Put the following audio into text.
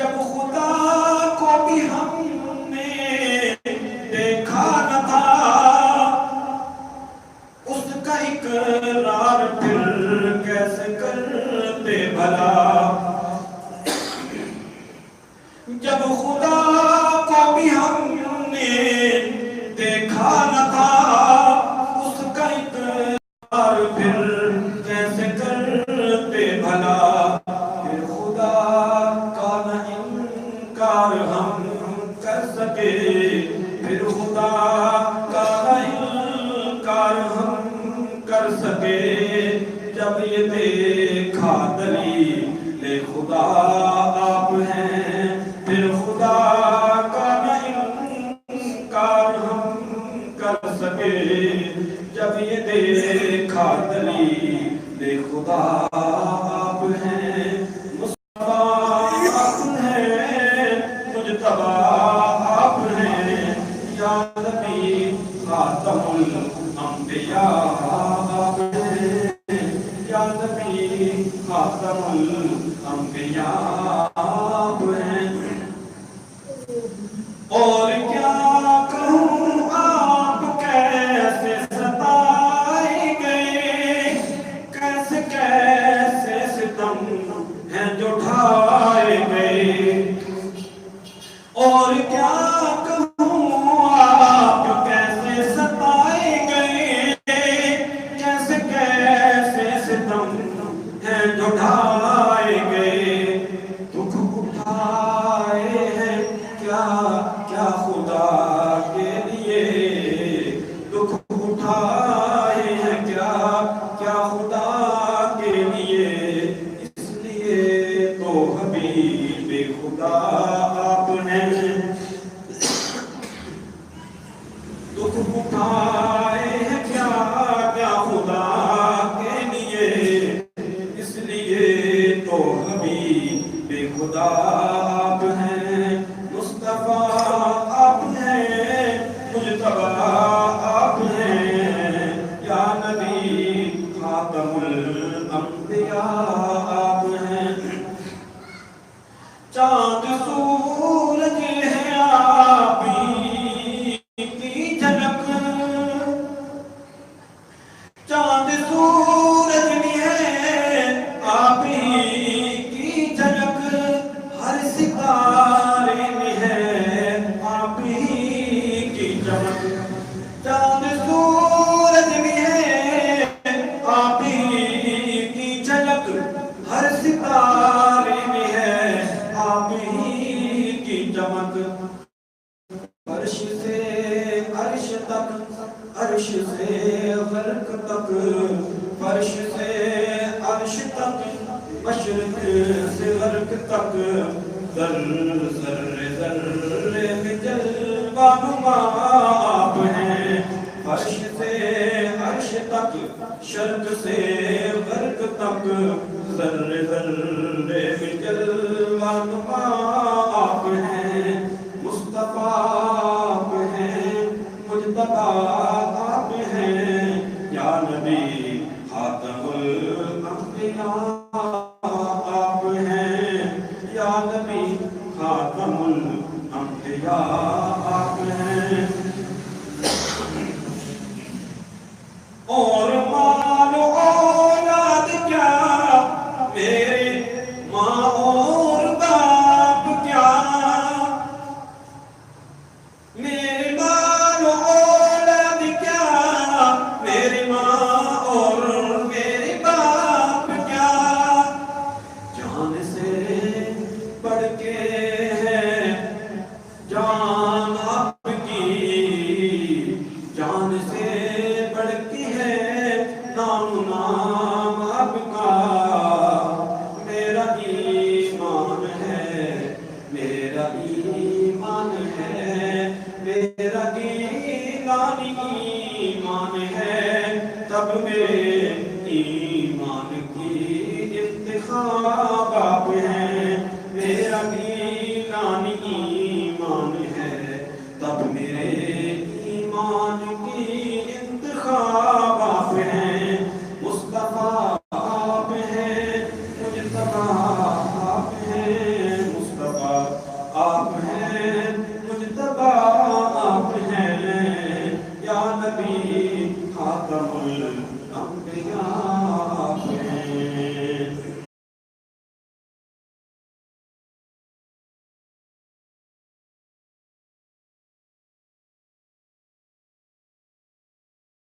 جب خدا کو بھی ہم نے دیکھا نہ تھا، اس کا اقرار پھر کیسے کرتے بھلا؟ جب خدا کو بھی ہم نے دیکھا نہ تھا، اس کا اقرار پھر کیسے کرتے بھلا؟ پھر خدا کا نہ انکار ہم کر سکے، پھر خدا کا نہ انکار ہم کر سکے، جب یہ دیکھا دلیل خدا آپ ہیں، پھر خدا کا نہ انکار ہم کر سکے، جب یہ دیکھا دلیل خدا آپ ہیں، مصطفیٰ آپ ہیں، مجتبیٰ آپ ہیں، یا نبی خاتم الانبیاء آپ ہیں، یا نبی خاتم الانبیاء آپ ہیں۔ اور کیا کہوں آپ کیسے ستائے گئے، کیسے کیسے ستم ہیں جو ڈھائے گئے، اور کیا کہوں آپ کیسے ستائے گئے، کیسے کیسے ستم ہیں جو ڈھائے گئے، دکھ اٹھائے ہیں کیا کیا خدا کے لیے، دکھ اٹھائے ہیں کیا کیا خدا کے لیے، اس لیے تو حبیب خدا آپ ہیں، دکھ اٹھائے ہیں کیا کیا خدا کے لیے، اس لیے تو حبیب خدا آپ ہیں، مصطفیٰ آپ ہیں، مجتبیٰ آپ ہیں، یا نبی خاتم الانبیاء آپ ہیں۔ چاند سورج ہے آپ ہی کی جھلک، چاند سورج بھی ہے آپ ہی کی جھلک، ہر ستارے میں ہے آپ ہی کی چمک، چاند سورج بھی ہے آپ ہی کی جھلک، ہر ستارے میں ہے آپ ہی کی چمک، عرش سے عرش تک، عرش سے غرق تک، فرش سے عرش تک، مشرق سے غرق تک، ذرے ذرے میں جلوہ نما آپ ہیں، فرش سے عرش تک، شرق سے غرق تک، ذرے ذرے میں جلوہ نما آپ ہیں، مصطفیٰ آپ ہیں، مجتبیٰ آپ ہیں، یا نبی خاتم الانبیاء آپ ہیں، یا نبی خاتم الانبیاء آپ ہیں۔ اور مال و اولاد کیا میرے ماں اور باپ کیا، میرے مال و اولاد کیا، میری ماں اور میرے باپ کیا، جان سے بڑھ کے ہے جان آپ کی، جان سے بڑھ کے ہے نام نام آپ کا، میرا ایمان ہے، میرا ایمان ہے، میرا ایمان ہے، تب میرے ایمان کی افتخار